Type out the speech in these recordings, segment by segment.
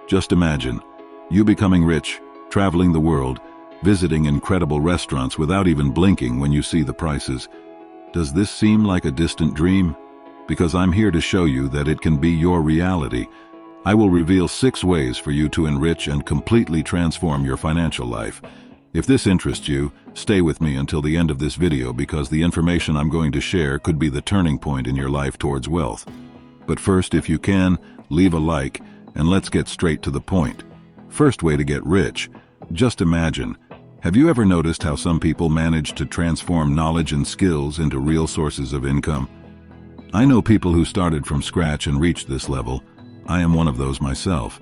Just imagine, you becoming rich, traveling the world, visiting incredible restaurants without even blinking when you see the prices. Does this seem like a distant dream? Because I'm here to show you that it can be your reality. I will reveal 6 ways for you to enrich and completely transform your financial life. If this interests you, stay with me until the end of this video because the information I'm going to share could be the turning point in your life towards wealth. But first, if you can, leave a like, and let's get straight to the point. First way to get rich. Just imagine. Have you ever noticed how some people manage to transform knowledge and skills into real sources of income? I know people who started from scratch and reached this level. I am one of those myself.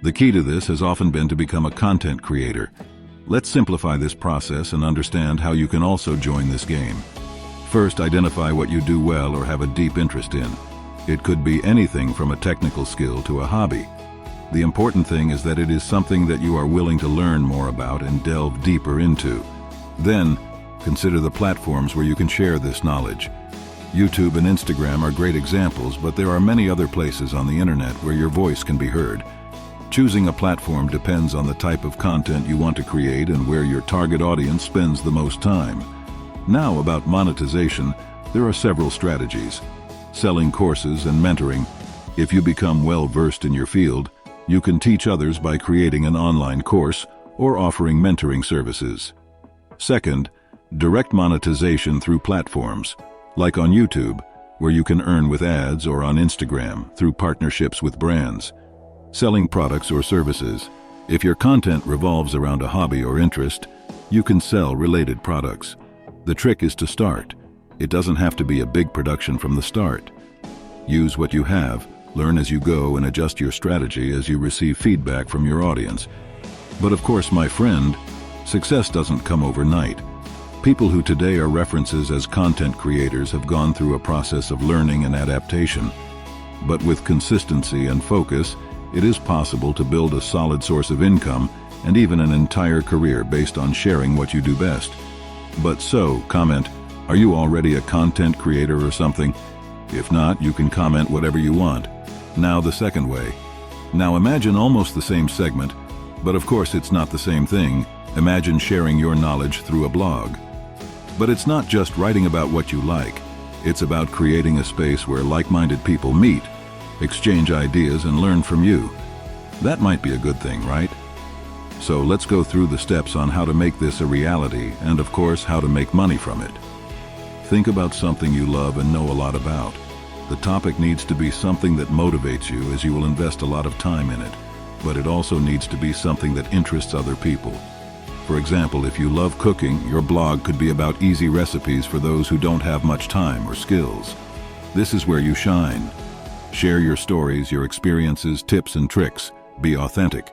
The key to this has often been to become a content creator. Let's simplify this process and understand how you can also join this game. First, identify what you do well or have a deep interest in. It could be anything from a technical skill to a hobby. The important thing is that it is something that you are willing to learn more about and delve deeper into. Then, consider the platforms where you can share this knowledge. YouTube and Instagram are great examples, but there are many other places on the internet where your voice can be heard. Choosing a platform depends on the type of content you want to create and where your target audience spends the most time. Now, about monetization, there are several strategies. Selling courses and mentoring. If you become well-versed in your field, you can teach others by creating an online course or offering mentoring services. Second, direct monetization through platforms, like on YouTube, where you can earn with ads, or on Instagram through partnerships with brands. Selling products or services. If your content revolves around a hobby or interest, you can sell related products. The trick is to start. It doesn't have to be a big production from the start. Use what you have, learn as you go, and adjust your strategy as you receive feedback from your audience. But of course, my friend, success doesn't come overnight. People who today are references as content creators have gone through a process of learning and adaptation. But with consistency and focus, it is possible to build a solid source of income and even an entire career based on sharing what you do best. But so, comment, are you already a content creator or something? If not, you can comment whatever you want. Now the second way. Now imagine almost the same segment, but of course it's not the same thing. Imagine sharing your knowledge through a blog. But it's not just writing about what you like. It's about creating a space where like-minded people meet, exchange ideas, and learn from you. That might be a good thing, right? So let's go through the steps on how to make this a reality and, of course, how to make money from it. Think about something you love and know a lot about. The topic needs to be something that motivates you, as you will invest a lot of time in it, but it also needs to be something that interests other people. For example, if you love cooking, your blog could be about easy recipes for those who don't have much time or skills. This is where you shine. Share your stories, your experiences, tips, and tricks. Be authentic.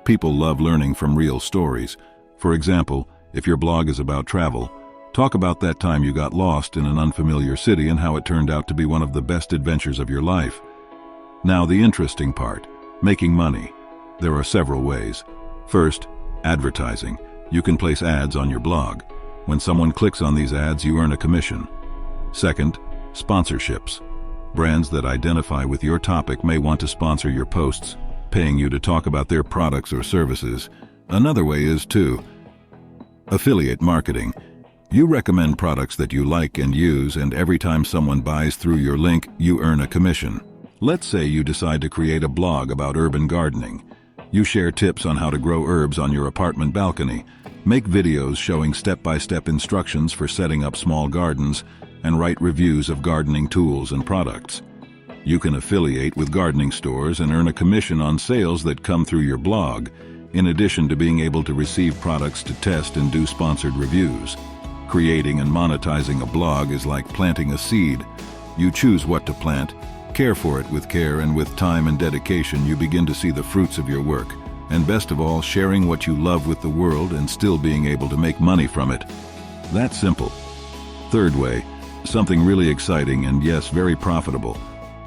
People love learning from real stories. For example, if your blog is about travel, talk about that time you got lost in an unfamiliar city and how it turned out to be one of the best adventures of your life. Now the interesting part, making money. There are several ways. First, advertising. You can place ads on your blog. When someone clicks on these ads, you earn a commission. Second, sponsorships. Brands that identify with your topic may want to sponsor your posts, paying you to talk about their products or services. Another way is to affiliate marketing. You recommend products that you like and use, and every time someone buys through your link, you earn a commission. Let's say you decide to create a blog about urban gardening. You share tips on how to grow herbs on your apartment balcony, make videos showing step-by-step instructions for setting up small gardens, and write reviews of gardening tools and products. You can affiliate with gardening stores and earn a commission on sales that come through your blog, in addition to being able to receive products to test and do sponsored reviews. Creating and monetizing a blog is like planting a seed. You choose what to plant, care for it with care, and with time and dedication you begin to see the fruits of your work. And best of all, sharing what you love with the world and still being able to make money from it. That's simple. Third way, something really exciting and yes, very profitable.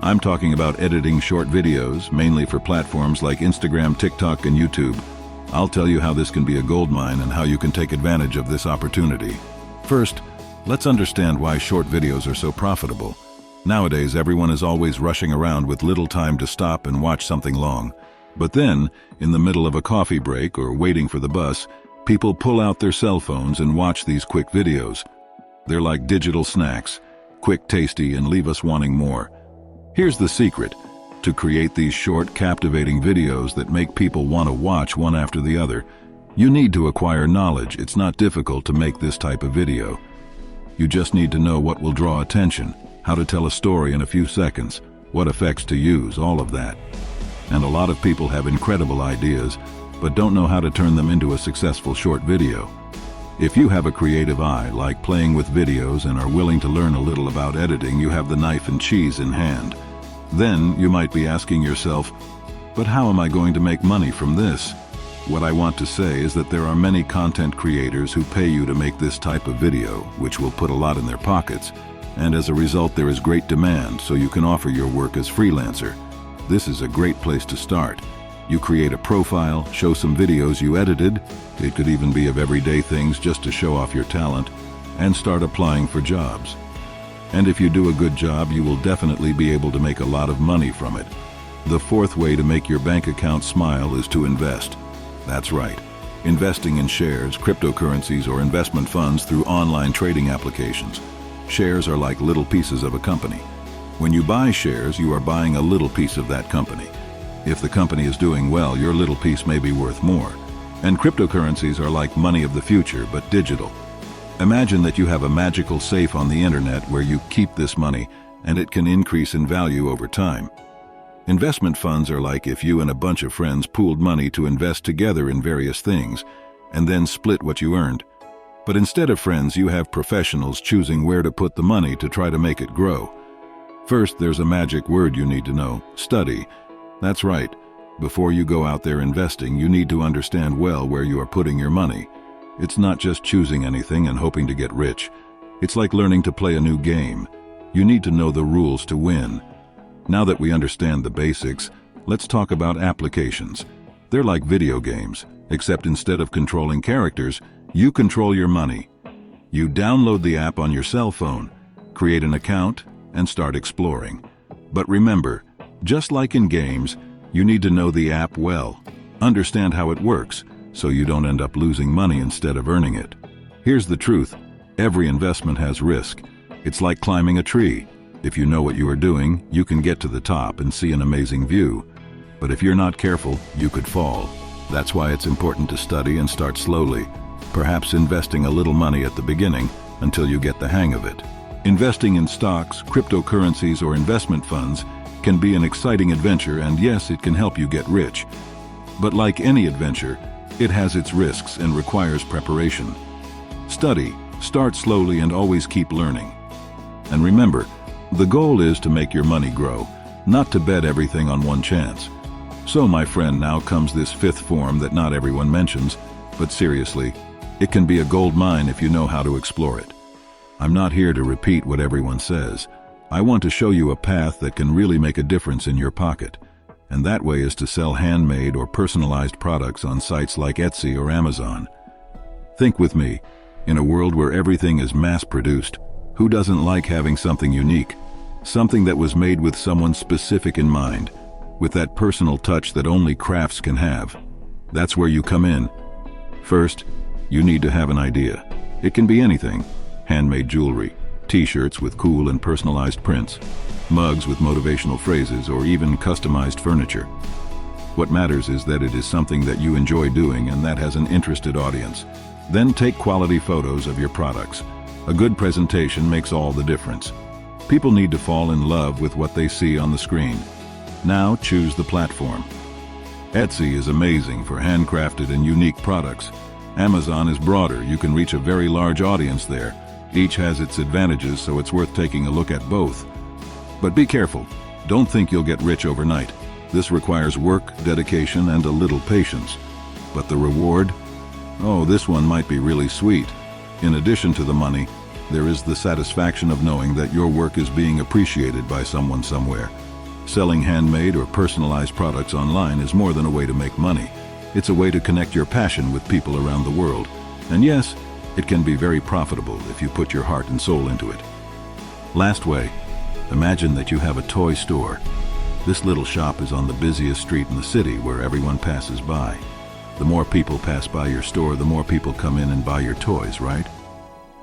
I'm talking about editing short videos, mainly for platforms like Instagram, TikTok, and YouTube. I'll tell you how this can be a goldmine and how you can take advantage of this opportunity. First, let's understand why short videos are so profitable. Nowadays, everyone is always rushing around with little time to stop and watch something long. But then, in the middle of a coffee break or waiting for the bus, people pull out their cell phones and watch these quick videos. They're like digital snacks, quick, tasty, and leave us wanting more. Here's the secret: to create these short, captivating videos that make people want to watch one after the other, you need to acquire knowledge. It's not difficult to make this type of video. You just need to know what will draw attention, how to tell a story in a few seconds, what effects to use, all of that. And a lot of people have incredible ideas, but don't know how to turn them into a successful short video. If you have a creative eye, like playing with videos, and are willing to learn a little about editing, you have the knife and cheese in hand. Then you might be asking yourself, but how am I going to make money from this? What I want to say is that there are many content creators who pay you to make this type of video, which will put a lot in their pockets, and as a result there is great demand, so you can offer your work as freelancer. This is a great place to start. You create a profile, show some videos you edited, it could even be of everyday things just to show off your talent, and start applying for jobs. And if you do a good job, you will definitely be able to make a lot of money from it. The fourth way to make your bank account smile is to invest. That's right, investing in shares, cryptocurrencies, or investment funds through online trading applications. Shares are like little pieces of a company. When you buy shares, you are buying a little piece of that company. If the company is doing well, your little piece may be worth more. And cryptocurrencies are like money of the future, but digital. Imagine that you have a magical safe on the internet where you keep this money, and it can increase in value over time. Investment funds are like if you and a bunch of friends pooled money to invest together in various things, and then split what you earned. But instead of friends, you have professionals choosing where to put the money to try to make it grow. First, there's a magic word you need to know: study. That's right. Before you go out there investing, you need to understand well where you are putting your money. It's not just choosing anything and hoping to get rich. It's like learning to play a new game. You need to know the rules to win. Now that we understand the basics, let's talk about applications. They're like video games, except instead of controlling characters, you control your money. You download the app on your cell phone, create an account, and start exploring. But remember, just like in games, you need to know the app well, understand how it works, so you don't end up losing money instead of earning it. Here's the truth: every investment has risk. It's like climbing a tree. If you know what you are doing, you can get to the top and see an amazing view. But if you're not careful, you could fall. That's why it's important to study and start slowly, perhaps investing a little money at the beginning until you get the hang of it. Investing in stocks, cryptocurrencies, or investment funds can be an exciting adventure, and yes, it can help you get rich. But like any adventure, it has its risks and requires preparation. Study, start slowly, and always keep learning. And remember, the goal is to make your money grow, not to bet everything on one chance. So, my friend, now comes this fifth form that not everyone mentions, but seriously, it can be a gold mine if you know how to explore it. I'm not here to repeat what everyone says. I want to show you a path that can really make a difference in your pocket. And that way is to sell handmade or personalized products on sites like Etsy or Amazon. Think with me, in a world where everything is mass-produced, who doesn't like having something unique? Something that was made with someone specific in mind, with that personal touch that only crafts can have. That's where you come in. First, you need to have an idea. It can be anything: handmade jewelry, t-shirts with cool and personalized prints, mugs with motivational phrases, or even customized furniture. What matters is that it is something that you enjoy doing and that has an interested audience. Then take quality photos of your products. A good presentation makes all the difference. People need to fall in love with what they see on the screen. Now choose the platform. Etsy is amazing for handcrafted and unique products. Amazon is broader. You can reach a very large audience there. Each has its advantages, so it's worth taking a look at both. But be careful. Don't think you'll get rich overnight. This requires work, dedication, and a little patience. But the reward? Oh, this one might be really sweet. In addition to the money, there is the satisfaction of knowing that your work is being appreciated by someone somewhere. Selling handmade or personalized products online is more than a way to make money. It's a way to connect your passion with people around the world. And yes, it can be very profitable if you put your heart and soul into it. Last way, imagine that you have a toy store. This little shop is on the busiest street in the city where everyone passes by. The more people pass by your store, the more people come in and buy your toys, right?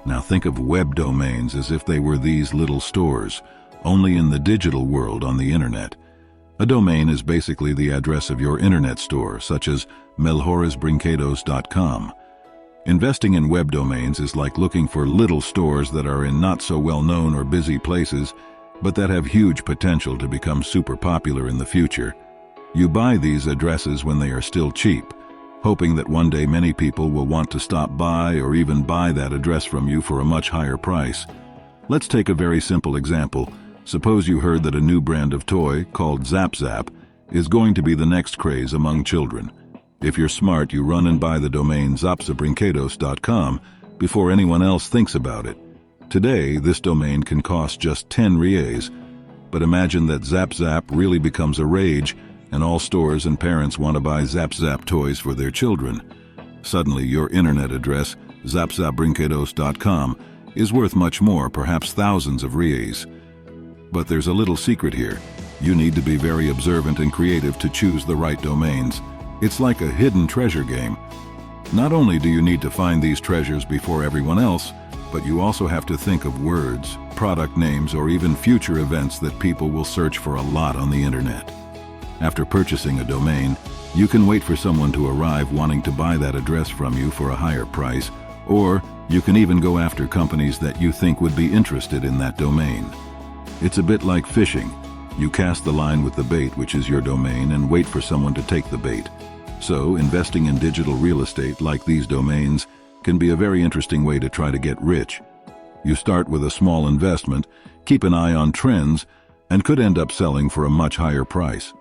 Now think of web domains as if they were these little stores, only in the digital world on the internet. A domain is basically the address of your internet store, such as melhoresbrinquedos.com. Investing in web domains is like looking for little stores that are in not so well-known or busy places, but that have huge potential to become super popular in the future. You buy these addresses when they are still cheap, hoping that one day many people will want to stop by or even buy that address from you for a much higher price. Let's take a very simple example. Suppose you heard that a new brand of toy, called Zap Zap, is going to be the next craze among children. If you're smart, you run and buy the domain zapzabrinquedos.com before anyone else thinks about it. Today, this domain can cost just 10 reais, but imagine that Zap Zap really becomes a rage and all stores and parents want to buy Zap Zap toys for their children. Suddenly, your internet address, zapzabrinquedos.com, is worth much more, perhaps thousands of reais. But there's a little secret here. You need to be very observant and creative to choose the right domains. It's like a hidden treasure game. Not only do you need to find these treasures before everyone else, but you also have to think of words, product names, or even future events that people will search for a lot on the internet. After purchasing a domain, you can wait for someone to arrive wanting to buy that address from you for a higher price, or you can even go after companies that you think would be interested in that domain. It's a bit like fishing. You cast the line with the bait, which is your domain, and wait for someone to take the bait. So, investing in digital real estate like these domains can be a very interesting way to try to get rich. You start with a small investment, keep an eye on trends, and could end up selling for a much higher price.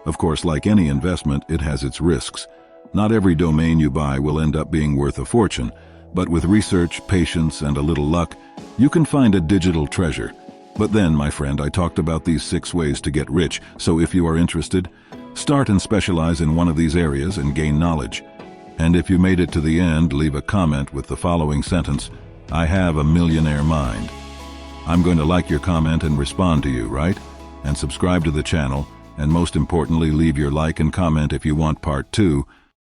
Of course, like any investment, it has its risks. Not every domain you buy will end up being worth a fortune, but with research, patience, and a little luck, you can find a digital treasure. But then, my friend, I talked about these 6 ways to get rich, so if you are interested, start and specialize in one of these areas and gain knowledge. And if you made it to the end, leave a comment with the following sentence: I have a millionaire mind. I'm going to like your comment and respond to you, right? And subscribe to the channel, and most importantly, leave your like and comment if you want part 2.